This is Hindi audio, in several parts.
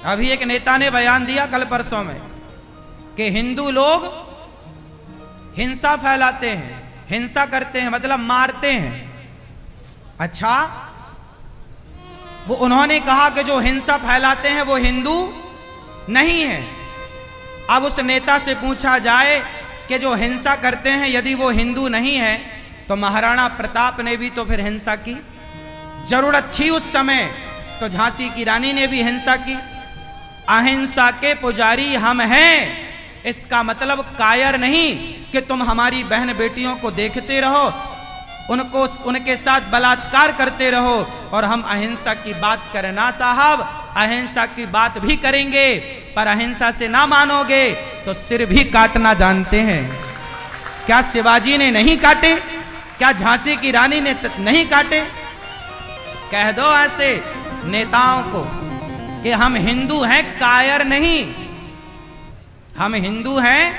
अभी एक नेता ने बयान दिया कल परसों में कि हिंदू लोग हिंसा फैलाते हैं, हिंसा करते हैं, मतलब मारते हैं। अच्छा, वो उन्होंने कहा कि जो हिंसा फैलाते हैं वो हिंदू नहीं है। अब उस नेता से पूछा जाए कि जो हिंसा करते हैं यदि वो हिंदू नहीं है तो महाराणा प्रताप ने भी तो फिर हिंसा की, जरूरत थी उस समय तो झांसी की रानी ने भी हिंसा की। अहिंसा के पुजारी हम हैं, इसका मतलब कायर नहीं कि तुम हमारी बहन बेटियों को देखते रहो, उनको उनके साथ बलात्कार करते रहो और हम अहिंसा की बात करें। ना साहब, अहिंसा की बात भी करेंगे, पर अहिंसा से ना मानोगे तो सिर भी काटना जानते हैं। क्या शिवाजी ने नहीं काटे? क्या झांसी की रानी ने नहीं काटे? कह दो ऐसे नेताओं को कि हम हिंदू हैं, कायर नहीं। हम हिंदू हैं,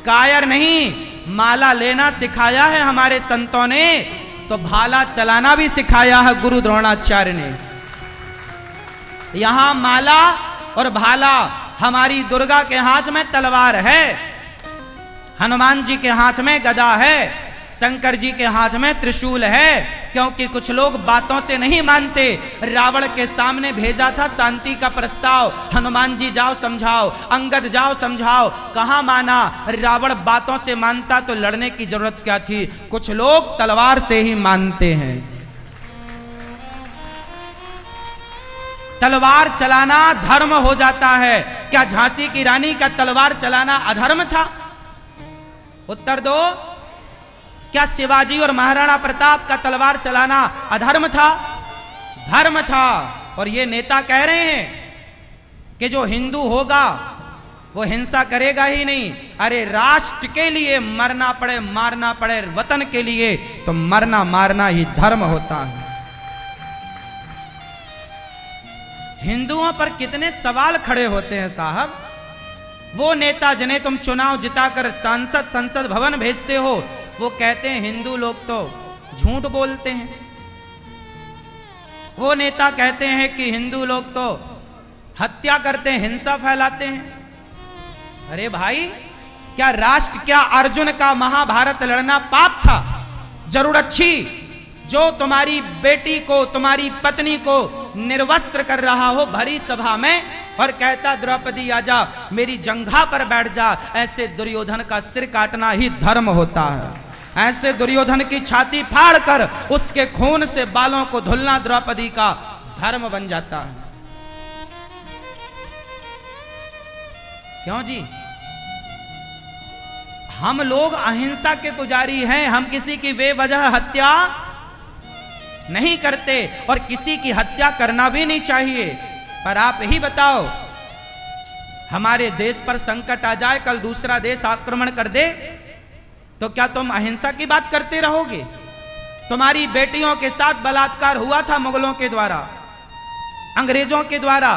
कायर नहीं। माला लेना सिखाया है हमारे संतों ने, तो भाला चलाना भी सिखाया है गुरु द्रोणाचार्य ने। यहां माला और भाला, हमारी दुर्गा के हाथ में तलवार है, हनुमान जी के हाथ में गदा है, शंकर जी के हाथ में त्रिशूल है। क्योंकि कुछ लोग बातों से नहीं मानते। रावण के सामने भेजा था शांति का प्रस्ताव, हनुमान जी जाओ समझाओ, अंगद जाओ समझाओ, कहां माना? रावण बातों से मानता तो लड़ने की जरूरत क्या थी? कुछ लोग तलवार से ही मानते हैं। तलवार चलाना धर्म हो जाता है। क्या झांसी की रानी का तलवार चलाना अधर्म था? उत्तर दो। क्या शिवाजी और महाराणा प्रताप का तलवार चलाना अधर्म था? धर्म था। और ये नेता कह रहे हैं कि जो हिंदू होगा वो हिंसा करेगा ही नहीं। अरे राष्ट्र के लिए मरना पड़े मारना पड़े, वतन के लिए तो मरना मारना ही धर्म होता है। हिंदुओं पर कितने सवाल खड़े होते हैं साहब। वो नेता जिन्हें तुम चुनाव जिताकर सांसद संसद भवन भेजते हो, वो कहते हैं हिंदू लोग तो झूठ बोलते हैं। वो नेता कहते हैं कि हिंदू लोग तो हत्या करते हैं, हिंसा फैलाते हैं। अरे भाई, क्या राष्ट्र, क्या अर्जुन का महाभारत लड़ना पाप था? जरूरत थी? जो तुम्हारी बेटी को, तुम्हारी पत्नी को निर्वस्त्र कर रहा हो भरी सभा में और कहता द्रौपदी आजा मेरी जंघा पर बैठ जा, ऐसे दुर्योधन का सिर काटना ही धर्म होता है। ऐसे दुर्योधन की छाती फाड़ कर उसके खून से बालों को धुलना द्रौपदी का धर्म बन जाता है। क्यों जी? हम लोग अहिंसा के पुजारी हैं, हम किसी की बेवजह हत्या नहीं करते और किसी की हत्या करना भी नहीं चाहिए। पर आप ही बताओ, हमारे देश पर संकट आ जाए, कल दूसरा देश आक्रमण कर दे, तो क्या तुम अहिंसा की बात करते रहोगे? तुम्हारी बेटियों के साथ बलात्कार हुआ था मुगलों के द्वारा, अंग्रेजों के द्वारा।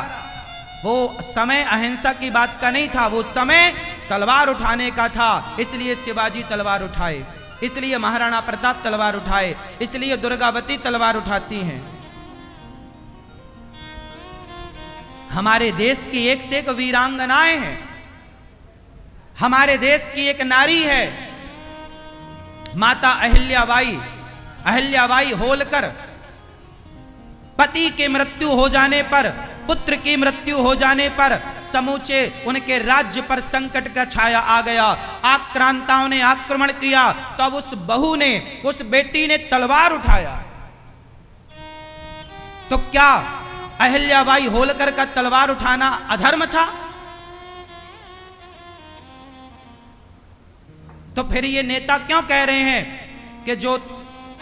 वो समय अहिंसा की बात का नहीं था, वो समय तलवार उठाने का था। इसलिए शिवाजी तलवार उठाए, इसलिए महाराणा प्रताप तलवार उठाए, इसलिए दुर्गावती तलवार उठाती हैं। हमारे देश की एक से एक वीरांगनाएं हैं। हमारे देश की एक नारी है माता अहिल्याबाई। अहिल्याबाई होलकर पति के मृत्यु हो जाने पर, पुत्र की मृत्यु हो जाने पर समूचे उनके राज्य पर संकट का छाया आ गया। आक्रांताओं ने आक्रमण किया, तब उस बहू ने, उस बेटी ने तलवार उठाया। तो क्या अहिल्याबाई होलकर का तलवार उठाना अधर्म था? तो फिर ये नेता क्यों कह रहे हैं कि जो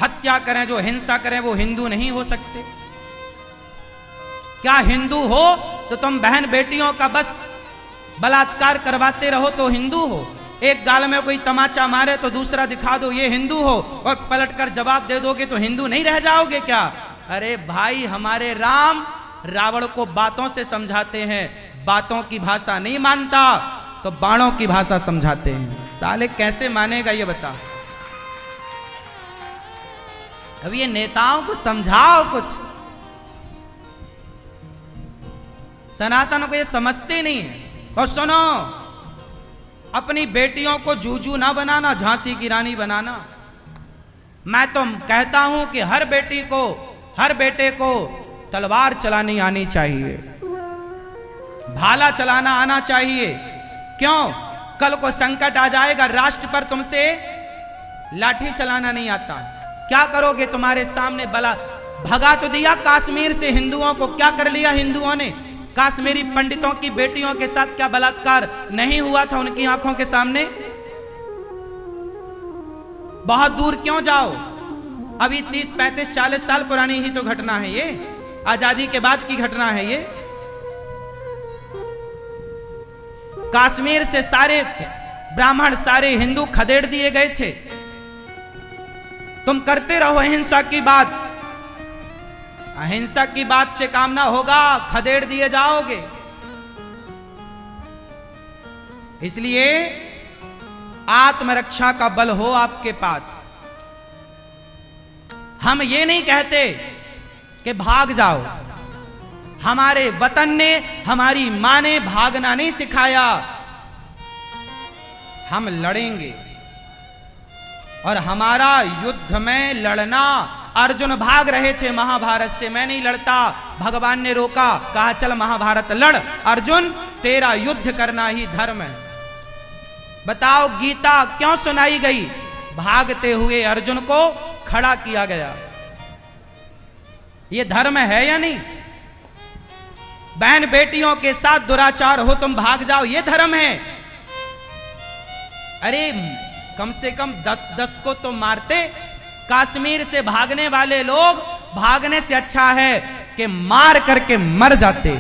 हत्या करें, जो हिंसा करें वो हिंदू नहीं हो सकते? क्या हिंदू हो तो तुम बहन बेटियों का बस बलात्कार करवाते रहो तो हिंदू हो? एक गाल में कोई तमाचा मारे तो दूसरा दिखा दो ये हिंदू हो, और पलटकर जवाब दे दोगे तो हिंदू नहीं रह जाओगे क्या? अरे भाई, हमारे राम रावण को बातों से समझाते हैं, बातों की भाषा नहीं मानता तो बाणों की भाषा समझाते हैं। साले कैसे मानेगा ये बता? अब ये नेताओं को समझाओ कुछ। सनातन को ये समझते नहीं है। और सुनो, अपनी बेटियों को जूजू ना बनाना, झांसी की रानी बनाना। मैं तो कहता हूं कि हर बेटी को, हर बेटे को तलवार चलानी आनी चाहिए, भाला चलाना आना चाहिए। क्यों? कल को संकट आ जाएगा, राष्ट्र पर तुमसे लाठी चलाना नहीं आता, क्या करोगे? तुम्हारे सामने बला भगा तो दिया कश्मीर से हिंदुओं को, क्या कर लिया हिंदुओं ने? कश्मीरी पंडितों की बेटियों के साथ क्या बलात्कार नहीं हुआ था उनकी आंखों के सामने? बहुत दूर क्यों जाओ, अभी 30, 35, 40 साल पुरानी ही तो घटना है ये, आजादी के बाद की घटना है ये। कश्मीर से सारे ब्राह्मण, सारे हिंदू खदेड़ दिए गए थे। तुम करते रहो अहिंसा की बात, अहिंसा की बात से काम ना होगा, खदेड़ दिए जाओगे। इसलिए आत्मरक्षा का बल हो आपके पास। हम ये नहीं कहते कि भाग जाओ, हमारे वतन ने, हमारी मां ने भागना नहीं सिखाया। हम लड़ेंगे और हमारा युद्ध में लड़ना, अर्जुन भाग रहे थे महाभारत से, मैं नहीं लड़ता, भगवान ने रोका, कहा चल महाभारत लड़, अर्जुन तेरा युद्ध करना ही धर्म है। बताओ गीता क्यों सुनाई गई? भागते हुए अर्जुन को खड़ा किया गया। यह धर्म है या नहीं? बहन बेटियों के साथ दुराचार हो, तुम भाग जाओ, यह धर्म है? अरे कम से कम 10 को तो मारते। कश्मीर से भागने वाले लोग, भागने से अच्छा है कि मार करके मर जाते,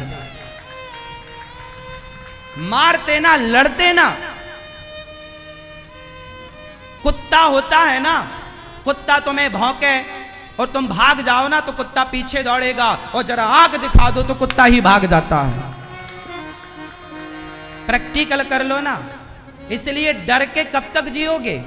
मारते ना, लड़ते ना। कुत्ता होता है ना, कुत्ता तुम्हें भौंके और तुम भाग जाओ ना तो कुत्ता पीछे दौड़ेगा, और जरा आग दिखा दो तो कुत्ता ही भाग जाता है। प्रैक्टिकल कर लो ना। इसलिए डर के कब तक जियोगे?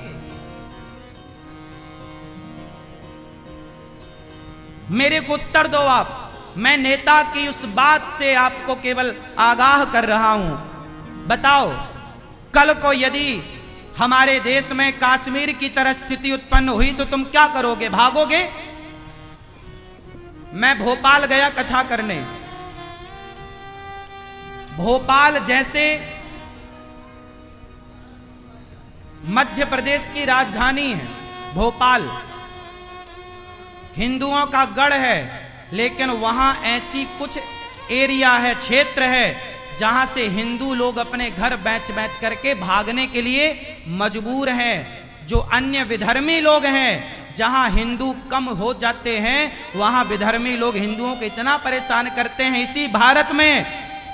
मेरे को उत्तर दो आप। मैं नेता की उस बात से आपको केवल आगाह कर रहा हूं। बताओ कल को यदि हमारे देश में कश्मीर की तरह स्थिति उत्पन्न हुई तो तुम क्या करोगे? भागोगे? मैं भोपाल गया कथा करने। भोपाल जैसे मध्य प्रदेश की राजधानी है भोपाल, हिंदुओं का गढ़ है, लेकिन वहां ऐसी कुछ एरिया है, क्षेत्र है, जहां से हिंदू लोग अपने घर बेच बेच करके भागने के लिए मजबूर हैं। जो अन्य विधर्मी लोग हैं, जहां हिंदू कम हो जाते हैं, वहां विधर्मी लोग हिंदुओं को इतना परेशान करते हैं इसी भारत में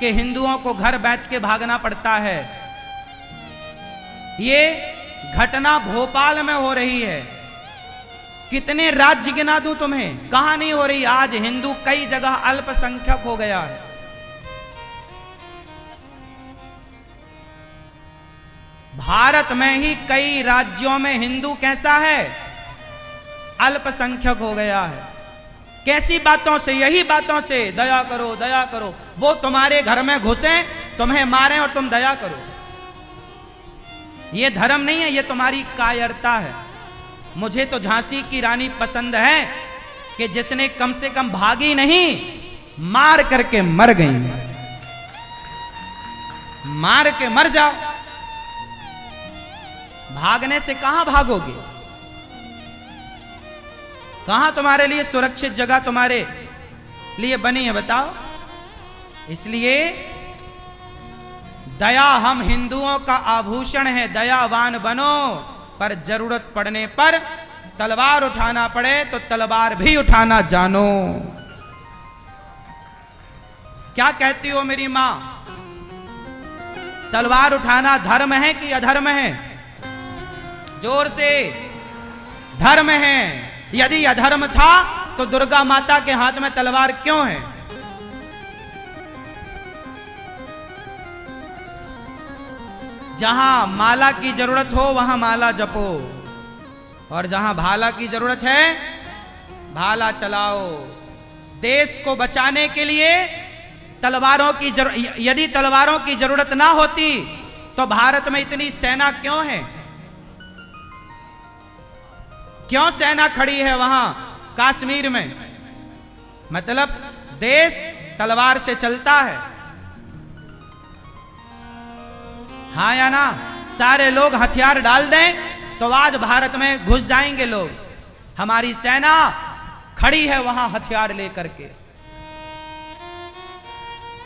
कि हिंदुओं को घर बेच के भागना पड़ता है। ये घटना भोपाल में हो रही है। कितने राज्य गिना दूं तुम्हें, कहां नहीं हो रही? आज हिंदू कई जगह अल्पसंख्यक हो गया है। भारत में ही कई राज्यों में हिंदू कैसा है? अल्पसंख्यक हो गया है। कैसी बातों से? यही बातों से, दया करो दया करो। वो तुम्हारे घर में घुसे, तुम्हें मारें और तुम दया करो। ये धर्म नहीं है, ये तुम्हारी कायरता है। मुझे तो झांसी की रानी पसंद है कि जिसने कम से कम भागी नहीं, मार करके मर गई। मार के मर जाओ। भागने से कहां भागोगे? कहां तुम्हारे लिए सुरक्षित जगह तुम्हारे लिए बनी है? बताओ। इसलिए दया हम हिंदुओं का आभूषण है, दयावान बनो। पर जरूरत पड़ने पर तलवार उठाना पड़े तो तलवार भी उठाना जानो। क्या कहती हो मेरी मां? तलवार उठाना धर्म है कि अधर्म है? जोर से। धर्म है। यदि अधर्म था तो दुर्गा माता के हाथ में तलवार क्यों है? जहां माला की जरूरत हो वहां माला जपो, और जहां भाला की जरूरत है भाला चलाओ। देश को बचाने के लिए यदि तलवारों की जरूरत ना होती तो भारत में इतनी सेना क्यों है? क्यों सेना खड़ी है वहां कश्मीर में? मतलब देश तलवार से चलता है, हाँ या ना? सारे लोग हथियार डाल दें तो आज भारत में घुस जाएंगे लोग। हमारी सेना खड़ी है वहां हथियार लेकर के,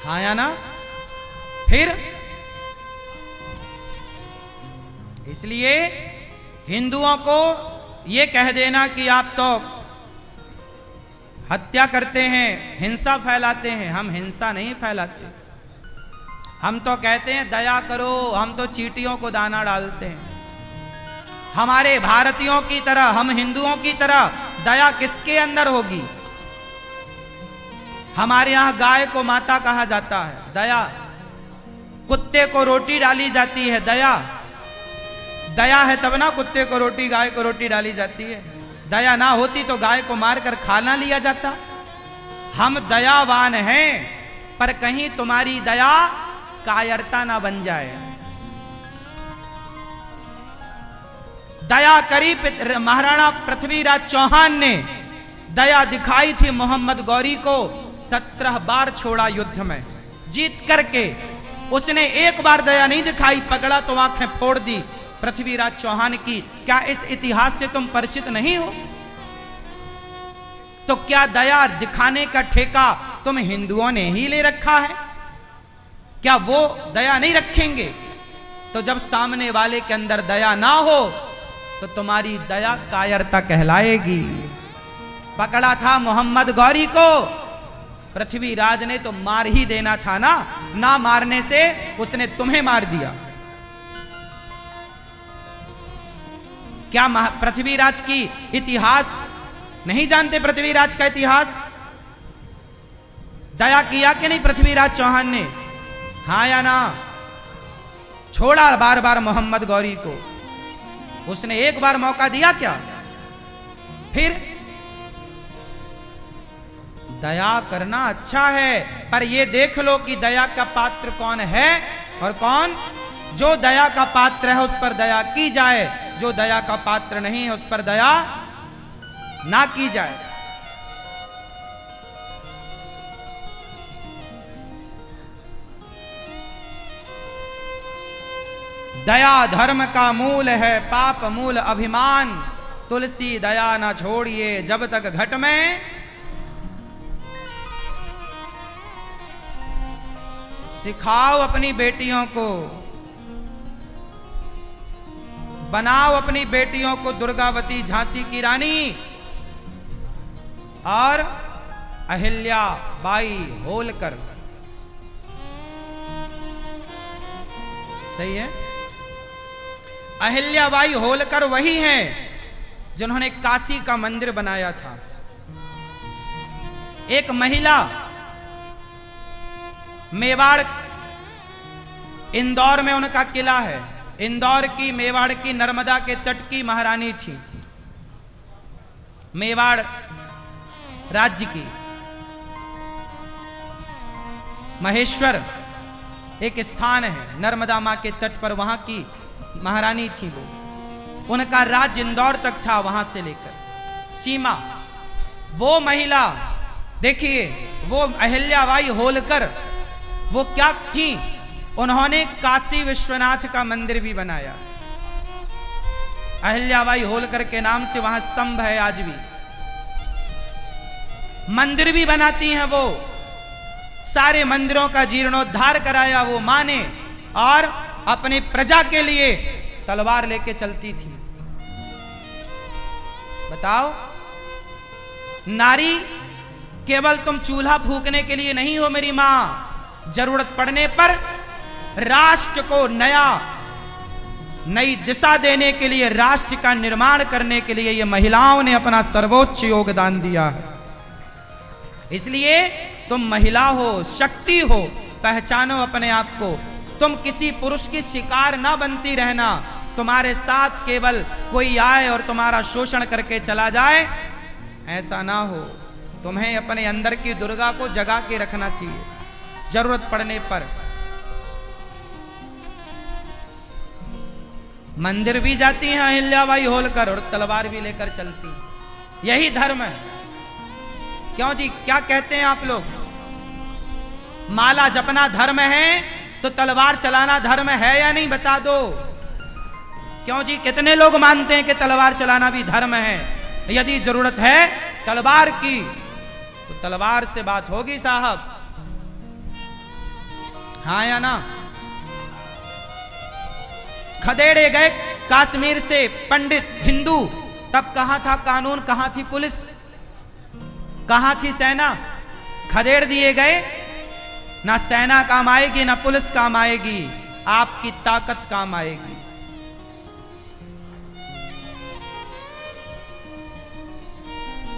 हाँ या ना? फिर इसलिए हिंदुओं को ये कह देना कि आप तो हत्या करते हैं, हिंसा फैलाते हैं, हम हिंसा नहीं फैलाते। हम तो कहते हैं दया करो, हम तो चींटियों को दाना डालते हैं। हमारे भारतीयों की तरह, हम हिंदुओं की तरह दया किसके अंदर होगी? हमारे यहां गाय को माता कहा जाता है, दया। कुत्ते को रोटी डाली जाती है, दया। दया है तब ना कुत्ते को रोटी, गाय को रोटी डाली जाती है। दया ना होती तो गाय को मारकर खाना लिया जाता। हम दयावान हैं, पर कहीं तुम्हारी दया कायरता ना बन जाए। दया करी महाराणा पृथ्वीराज चौहान ने, दया दिखाई थी मोहम्मद गौरी को। 17 बार छोड़ा युद्ध में, जीत करके उसने एक बार दया नहीं दिखाई, पकड़ा तो आंखें फोड़ दी पृथ्वीराज चौहान की। क्या इस इतिहास से तुम परिचित नहीं हो? तो क्या दया दिखाने का ठेका तुम हिंदुओं ने ही ले रखा है? क्या वो दया नहीं रखेंगे? तो जब सामने वाले के अंदर दया ना हो तो तुम्हारी दया कायरता कहलाएगी। पकड़ा था मोहम्मद गौरी को, पृथ्वीराज ने तो मार ही देना था ना, ना मारने से उसने तुम्हें मार दिया। क्या पृथ्वीराज की इतिहास नहीं जानते? पृथ्वीराज का इतिहास, दया किया कि नहीं पृथ्वीराज चौहान ने? हाँ या ना? छोड़ा बार बार मोहम्मद गौरी को, उसने एक बार मौका दिया क्या? फिर दया करना अच्छा है, पर यह देख लो कि दया का पात्र कौन है और कौन। जो दया का पात्र है उस पर दया की जाए, जो दया का पात्र नहीं है उस पर दया ना की जाए। दया धर्म का मूल है, पाप मूल अभिमान। तुलसी दया ना छोड़िए जब तक घट में। सिखाओ अपनी बेटियों को, बनाओ अपनी बेटियों को दुर्गावती, झांसी की रानी और अहिल्या बाई होलकर। सही है? अहिल्याबाई होलकर वही हैं जिन्होंने काशी का मंदिर बनाया था। एक महिला मेवाड़, इंदौर में उनका किला है। इंदौर की, मेवाड़ की, नर्मदा के तट की महारानी थी। मेवाड़ राज्य की महेश्वर एक स्थान है, नर्मदा मां के तट पर, वहां की महारानी थी वो। उनका राज्य इंदौर तक था, वहां से लेकर सीमा। वो महिला देखिए, वो अहिल्याबाई होलकर, वो क्या थी? उन्होंने काशी विश्वनाथ का मंदिर भी बनाया। अहिल्याबाई होलकर के नाम से वहां स्तंभ है, आज भी मंदिर भी बनाती हैं वो। सारे मंदिरों का जीर्णोद्धार कराया वो मां ने, और अपनी प्रजा के लिए तलवार लेके चलती थी। बताओ, नारी केवल तुम चूल्हा फूकने के लिए नहीं हो मेरी मां, जरूरत पड़ने पर राष्ट्र को नई दिशा देने के लिए, राष्ट्र का निर्माण करने के लिए ये महिलाओं ने अपना सर्वोच्च योगदान दिया है। इसलिए तुम महिला हो, शक्ति हो, पहचानो अपने आप को। तुम किसी पुरुष की शिकार ना बनती रहना। तुम्हारे साथ केवल कोई आए और तुम्हारा शोषण करके चला जाए, ऐसा ना हो। तुम्हें अपने अंदर की दुर्गा को जगा के रखना चाहिए। जरूरत पड़ने पर। मंदिर भी जाती हैं अहिल्याबाई होलकर और तलवार भी लेकर चलती हैं। यही धर्म है। क्यों जी, क्या कहते हैं आप लोग? माला जपना धर्म है तो तलवार चलाना धर्म है या नहीं, बता दो। क्यों जी, कितने लोग मानते हैं कि तलवार चलाना भी धर्म है? यदि जरूरत है तलवार की तो तलवार से बात होगी साहब, हाँ या ना? खदेड़े गए कश्मीर से पंडित हिंदू, तब कहां था कानून, कहां थी पुलिस, कहां थी सेना? खदेड़ दिए गए। ना सेना काम आएगी ना पुलिस काम आएगी, आपकी ताकत काम आएगी।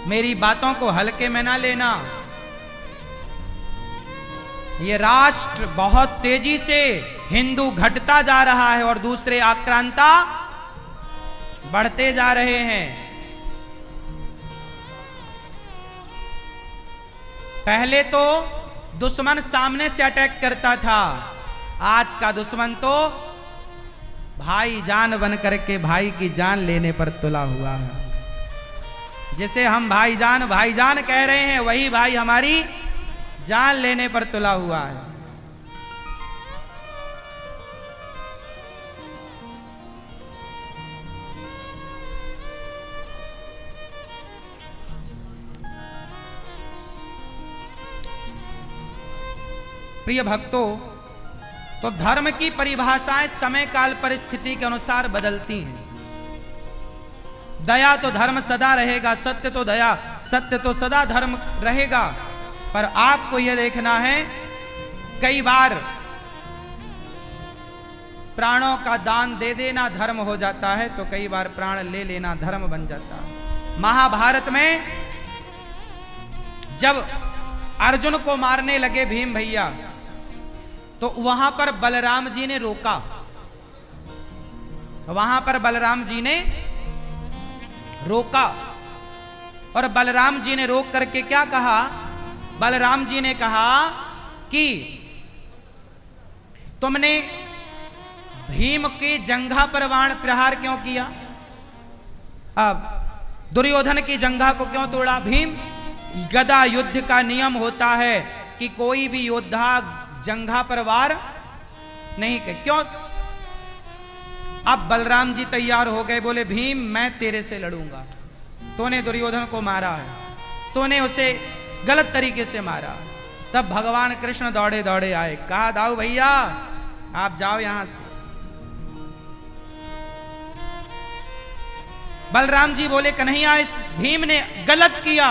मेरी बातों को हल्के में ना लेना। ये राष्ट्र बहुत तेजी से हिंदू घटता जा रहा है और दूसरे आक्रांता बढ़ते जा रहे हैं। पहले तो दुश्मन सामने से अटैक करता था, आज का दुश्मन तो भाई जान बन करके भाई की जान लेने पर तुला हुआ है। जिसे हम भाईजान कह रहे हैं, वही भाई हमारी जान लेने पर तुला हुआ है। प्रिय भक्तों, तो धर्म की परिभाषाएं समय काल परिस्थिति के अनुसार बदलती हैं। दया तो धर्म सदा रहेगा, सत्य तो सदा धर्म रहेगा। पर आपको यह देखना है, कई बार प्राणों का दान दे देना धर्म हो जाता है, तो कई बार प्राण ले लेना धर्म बन जाता है। महाभारत में जब अर्जुन को मारने लगे भीम भैया, तो वहां पर बलराम जी ने रोका। वहां पर बलराम जी ने रोका और बलराम जी ने रोक करके क्या कहा? बलराम जी ने कहा कि तुमने भीम के जंघा पर बाण प्रहार क्यों किया? अब दुर्योधन की जंघा को क्यों तोड़ा? भीम, गदा युद्ध का नियम होता है कि कोई भी योद्धा जंघा पर वार नहीं कर। क्यों? अब बलराम जी तैयार हो गए, बोले भीम मैं तेरे से लड़ूंगा। तूने दुर्योधन को मारा है, तूने उसे गलत तरीके से मारा। तब भगवान कृष्ण दौड़े दौड़े आए, कहा दाऊ भैया आप जाओ यहां से। बलराम जी बोले कन्हैया इस भीम ने गलत किया,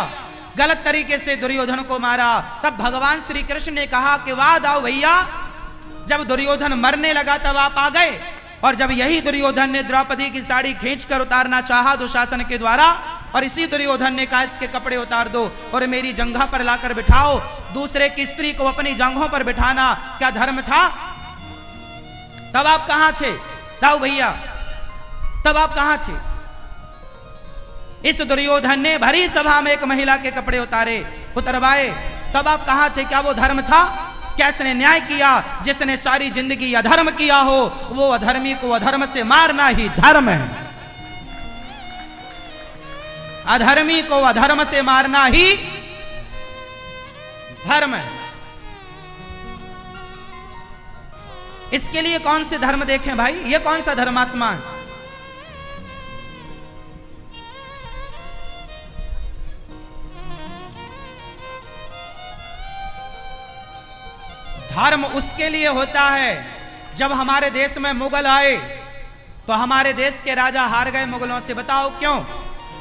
गलत तरीके से दुर्योधन को मारा। तब भगवान श्री कृष्ण ने कहा कि वाह दाऊ भैया, जब दुर्योधन मरने लगा तब आप आ गए, और जब यही दुर्योधन ने द्रौपदी की साड़ी खींचकर उतारना चाहा दुशासन के द्वारा, और इसी दुर्योधन ने कहा इसके कपड़े उतार दो और मेरी जंघा पर लाकर बिठाओ, दूसरे की स्त्री को अपनी जंघों पर बिठाना क्या धर्म था? तब आप कहां थे दाऊ भैया? तब आप कहां थे? इस दुर्योधन ने भरी सभा में एक महिला के कपड़े उतरवाए, तब आप कहां थे? क्या वो धर्म था? क्या इसने न्याय किया? जिसने सारी जिंदगी अधर्म किया हो, वो अधर्मी को अधर्म से मारना ही धर्म है। अधर्मी को अधर्म से मारना ही धर्म है। इसके लिए कौन से धर्म देखें भाई? ये कौन सा धर्मात्मा है? धर्म उसके लिए होता है, जब हमारे देश में मुगल आए तो हमारे देश के राजा हार गए मुगलों से। बताओ क्यों?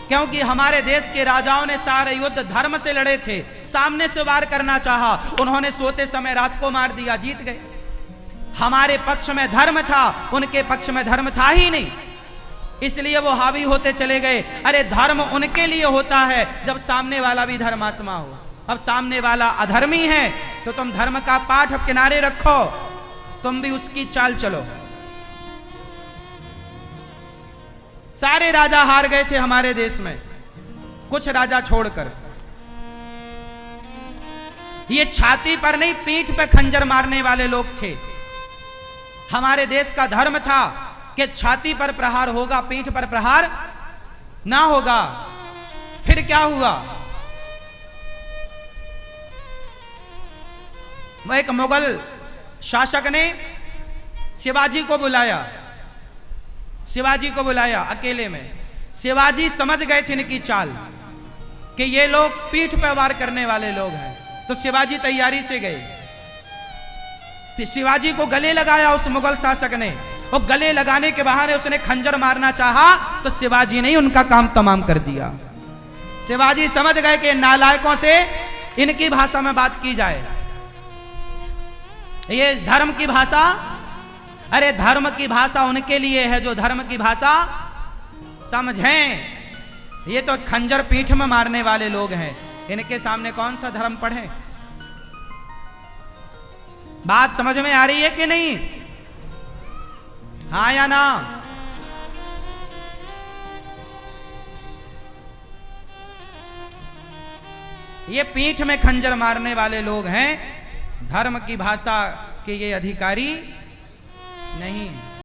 क्योंकि हमारे देश के राजाओं ने सारे युद्ध धर्म से लड़े थे। सामने से वार करना चाहा, उन्होंने सोते समय रात को मार दिया, जीत गए। हमारे पक्ष में धर्म था, उनके पक्ष में धर्म था ही नहीं, इसलिए वो हावी होते चले गए। अरे धर्म उनके लिए होता है जब सामने वाला भी धर्मात्मा हो। अब सामने वाला अधर्मी है तो तुम धर्म का पाठ किनारे रखो, तुम भी उसकी चाल चलो। सारे राजा हार गए थे हमारे देश में, कुछ राजा छोड़कर। ये छाती पर नहीं पीठ पे खंजर मारने वाले लोग थे। हमारे देश का धर्म था कि छाती पर प्रहार होगा, पीठ पर प्रहार ना होगा। फिर क्या हुआ? एक मुगल शासक ने शिवाजी को बुलाया, शिवाजी को बुलाया अकेले में। शिवाजी समझ गए थे इनकी चाल कि ये लोग पीठ पर वार करने वाले लोग हैं, तो शिवाजी तैयारी से गए। तो शिवाजी को गले लगाया उस मुगल शासक ने, और गले लगाने के बहाने उसने खंजर मारना चाहा, तो शिवाजी ने उनका काम तमाम कर दिया। शिवाजी समझ गए कि नालायकों से इनकी भाषा में बात की जाए। ये धर्म की भाषा, अरे धर्म की भाषा उनके लिए है जो धर्म की भाषा समझें। ये तो खंजर पीठ में मारने वाले लोग हैं, इनके सामने कौन सा धर्म पढ़े? बात समझ में आ रही है कि नहीं? हाँ या ना? ये पीठ में खंजर मारने वाले लोग हैं, धर्म की भाषा के ये अधिकारी नहीं।